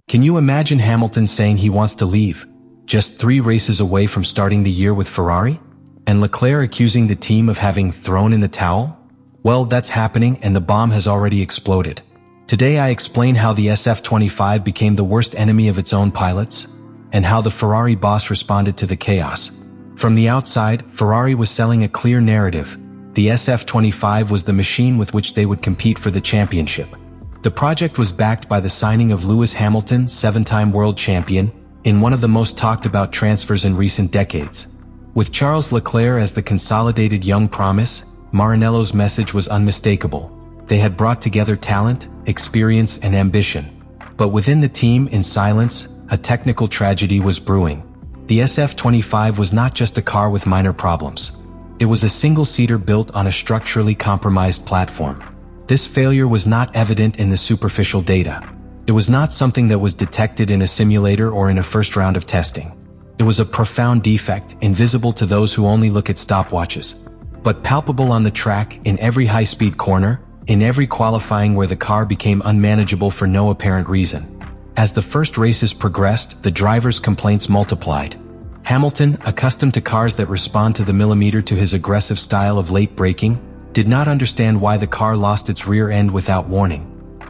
Can you imagine Hamilton saying he wants to leave, just 3 races away from starting the year with Ferrari? And Leclerc accusing the team of having thrown in the towel? Well, that's happening and the bomb has already exploded. Today I explain how the SF-25 became the worst enemy of its own pilots, and how the Ferrari boss responded to the chaos. From the outside, Ferrari was selling a clear narrative. The SF-25 was the machine with which they would compete for the championship. The project was backed by the signing of Lewis Hamilton, 7-time world champion, in one of the most talked about transfers in recent decades. With Charles Leclerc as the consolidated young promise, Maranello's message was unmistakable. They had brought together talent, experience, and ambition. But within the team, in silence, a technical tragedy was brewing. The SF-25 was not just a car with minor problems. It was a single-seater built on a structurally compromised platform. This failure was not evident in the superficial data. It was not something that was detected in a simulator or in a first round of testing. It was a profound defect, invisible to those who only look at stopwatches, but palpable on the track, in every high-speed corner, in every qualifying where the car became unmanageable for no apparent reason. As the first races progressed, the drivers' complaints multiplied. Hamilton, accustomed to cars that respond to the millimeter to his aggressive style of late braking, did not understand why the car lost its rear end without warning.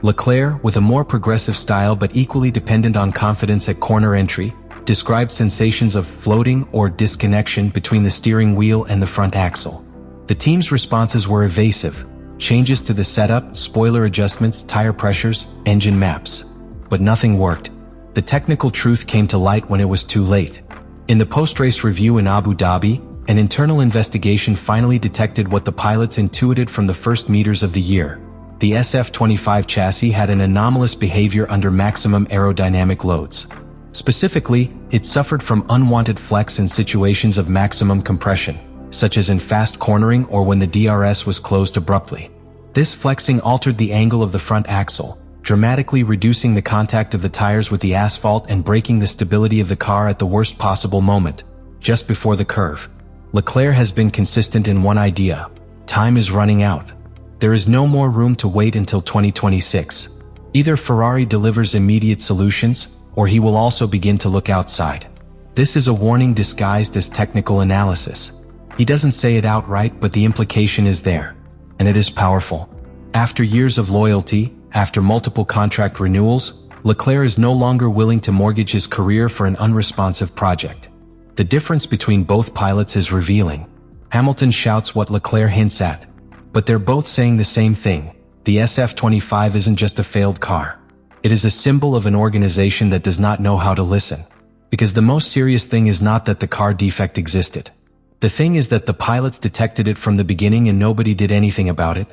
Leclerc, with a more progressive style but equally dependent on confidence at corner entry, described sensations of floating or disconnection between the steering wheel and the front axle. The team's responses were evasive. Changes to the setup, spoiler adjustments, tire pressures, engine maps. But nothing worked. The technical truth came to light when it was too late. In the post-race review in Abu Dhabi, an internal investigation finally detected what the pilots intuited from the first meters of the year. The SF-25 chassis had an anomalous behavior under maximum aerodynamic loads. Specifically, it suffered from unwanted flex in situations of maximum compression, such as in fast cornering or when the DRS was closed abruptly. This flexing altered the angle of the front axle, dramatically reducing the contact of the tires with the asphalt and breaking the stability of the car at the worst possible moment, just before the curve. Leclerc has been consistent in one idea: time is running out. There is no more room to wait until 2026. Either Ferrari delivers immediate solutions, or he will also begin to look outside. This is a warning disguised as technical analysis. He doesn't say it outright, but the implication is there. And it is powerful. After years of loyalty, after multiple contract renewals, Leclerc is no longer willing to mortgage his career for an unresponsive project. The difference between both pilots is revealing. Hamilton shouts what Leclerc hints at. But they're both saying the same thing: the SF-25 isn't just a failed car. It is a symbol of an organization that does not know how to listen. Because the most serious thing is not that the car defect existed. The thing is that the pilots detected it from the beginning and nobody did anything about it.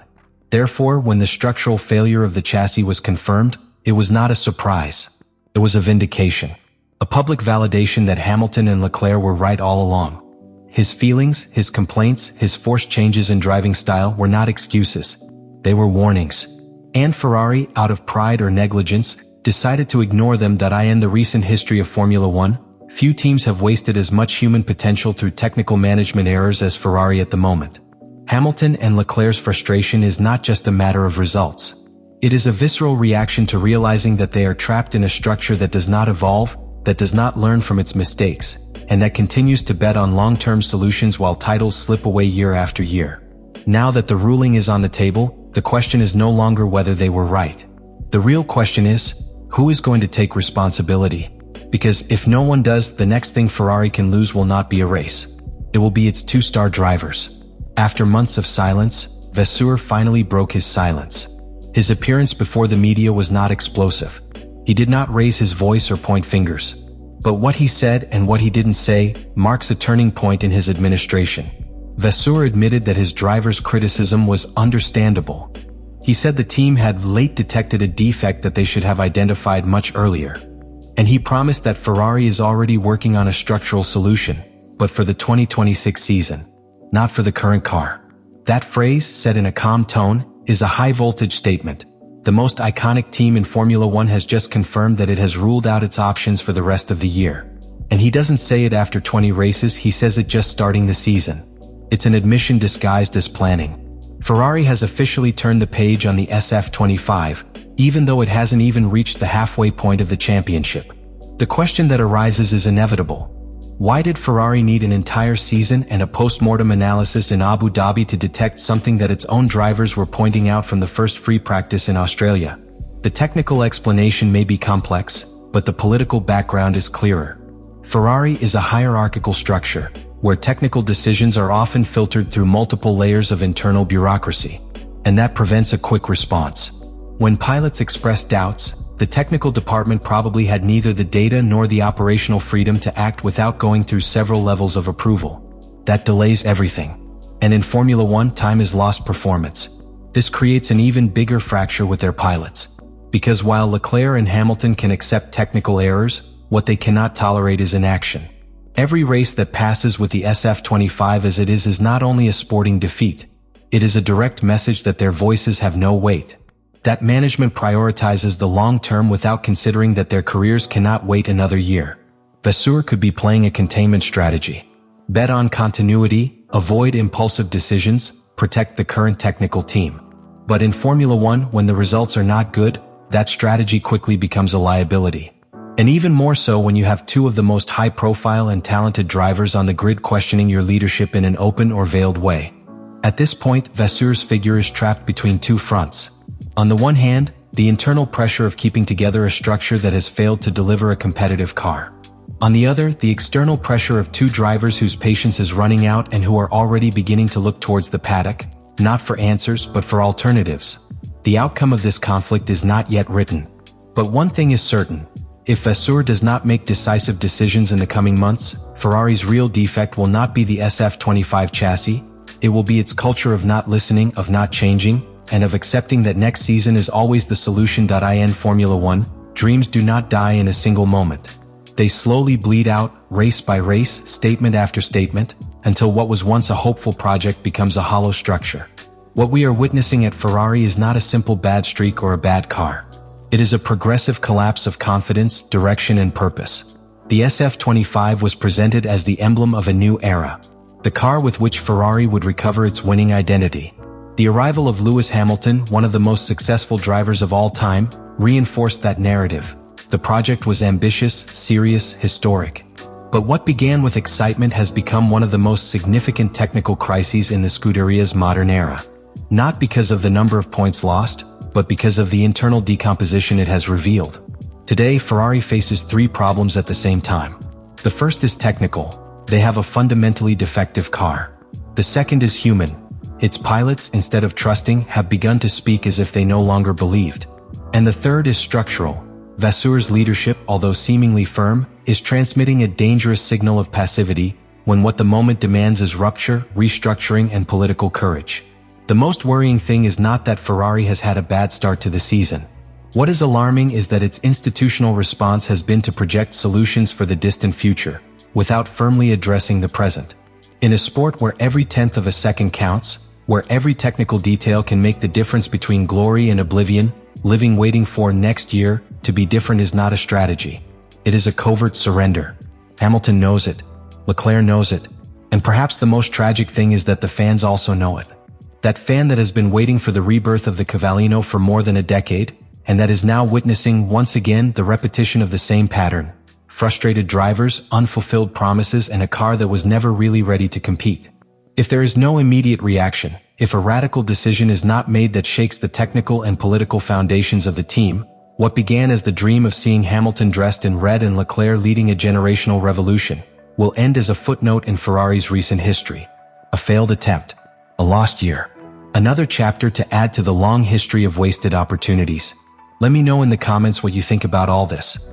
Therefore, when the structural failure of the chassis was confirmed, it was not a surprise. It was a vindication. A public validation that Hamilton and Leclerc were right all along. His feelings, his complaints, his forced changes in driving style were not excuses. They were warnings. And Ferrari, out of pride or negligence, decided to ignore them. In the recent history of Formula 1, few teams have wasted as much human potential through technical management errors as Ferrari at the moment. Hamilton and Leclerc's frustration is not just a matter of results. It is a visceral reaction to realizing that they are trapped in a structure that does not evolve, that does not learn from its mistakes, and that continues to bet on long-term solutions while titles slip away year after year. Now that the ruling is on the table, the question is no longer whether they were right. The real question is, who is going to take responsibility? Because if no one does, the next thing Ferrari can lose will not be a race. It will be its 2-star drivers. After months of silence, Vasseur finally broke his silence. His appearance before the media was not explosive. He did not raise his voice or point fingers. But what he said and what he didn't say marks a turning point in his administration. Vasseur admitted that his driver's criticism was understandable. He said the team had late detected a defect that they should have identified much earlier. And he promised that Ferrari is already working on a structural solution, but for the 2026 season, not for the current car. That phrase, said in a calm tone, is a high-voltage statement. The most iconic team in Formula 1 has just confirmed that it has ruled out its options for the rest of the year. And he doesn't say it after 20 races, he says it just starting the season. It's an admission disguised as planning. Ferrari has officially turned the page on the SF-25, even though it hasn't even reached the halfway point of the championship. The question that arises is inevitable. Why did Ferrari need an entire season and a post-mortem analysis in Abu Dhabi to detect something that its own drivers were pointing out from the first free practice in Australia? The technical explanation may be complex, but the political background is clearer. Ferrari is a hierarchical structure, where technical decisions are often filtered through multiple layers of internal bureaucracy, and that prevents a quick response. When pilots express doubts, the technical department probably had neither the data nor the operational freedom to act without going through several levels of approval. That delays everything. And in Formula One, time is lost performance. This creates an even bigger fracture with their pilots. Because while Leclerc and Hamilton can accept technical errors, what they cannot tolerate is inaction. Every race that passes with the SF-25 as it is not only a sporting defeat. It is a direct message that their voices have no weight. That management prioritizes the long term without considering that their careers cannot wait another year. Vasseur could be playing a containment strategy. Bet on continuity, avoid impulsive decisions, protect the current technical team. But in Formula One, when the results are not good, that strategy quickly becomes a liability. And even more so when you have two of the most high-profile and talented drivers on the grid questioning your leadership in an open or veiled way. At this point, Vasseur's figure is trapped between two fronts. On the one hand, the internal pressure of keeping together a structure that has failed to deliver a competitive car. On the other, the external pressure of two drivers whose patience is running out and who are already beginning to look towards the paddock, not for answers but for alternatives. The outcome of this conflict is not yet written. But one thing is certain. If Vasseur does not make decisive decisions in the coming months, Ferrari's real defect will not be the SF-25 chassis, it will be its culture of not listening, of not changing, and of accepting that next season is always the solution. In Formula One, dreams do not die in a single moment. They slowly bleed out, race by race, statement after statement, until what was once a hopeful project becomes a hollow structure. What we are witnessing at Ferrari is not a simple bad streak or a bad car. It is a progressive collapse of confidence, direction, and purpose. The SF-25 was presented as the emblem of a new era, the car with which Ferrari would recover its winning identity. The arrival of Lewis Hamilton, one of the most successful drivers of all time, reinforced that narrative. The project was ambitious, serious, historic. But what began with excitement has become one of the most significant technical crises in the Scuderia's modern era. Not because of the number of points lost, but because of the internal decomposition it has revealed. Today, Ferrari faces three problems at the same time. The first is technical. They have a fundamentally defective car. The second is human. Its pilots, instead of trusting, have begun to speak as if they no longer believed. And the third is structural. Vasseur's leadership, although seemingly firm, is transmitting a dangerous signal of passivity, when what the moment demands is rupture, restructuring, and political courage. The most worrying thing is not that Ferrari has had a bad start to the season. What is alarming is that its institutional response has been to project solutions for the distant future, without firmly addressing the present. In a sport where every tenth of a second counts, where every technical detail can make the difference between glory and oblivion, living waiting for next year to be different is not a strategy. It is a covert surrender. Hamilton knows it. Leclerc knows it. And perhaps the most tragic thing is that the fans also know it. That fan that has been waiting for the rebirth of the Cavallino for more than a decade, and that is now witnessing once again the repetition of the same pattern. Frustrated drivers, unfulfilled promises, and a car that was never really ready to compete. If there is no immediate reaction, if a radical decision is not made that shakes the technical and political foundations of the team, what began as the dream of seeing Hamilton dressed in red and Leclerc leading a generational revolution, will end as a footnote in Ferrari's recent history. A failed attempt. A lost year. Another chapter to add to the long history of wasted opportunities. Let me know in the comments what you think about all this.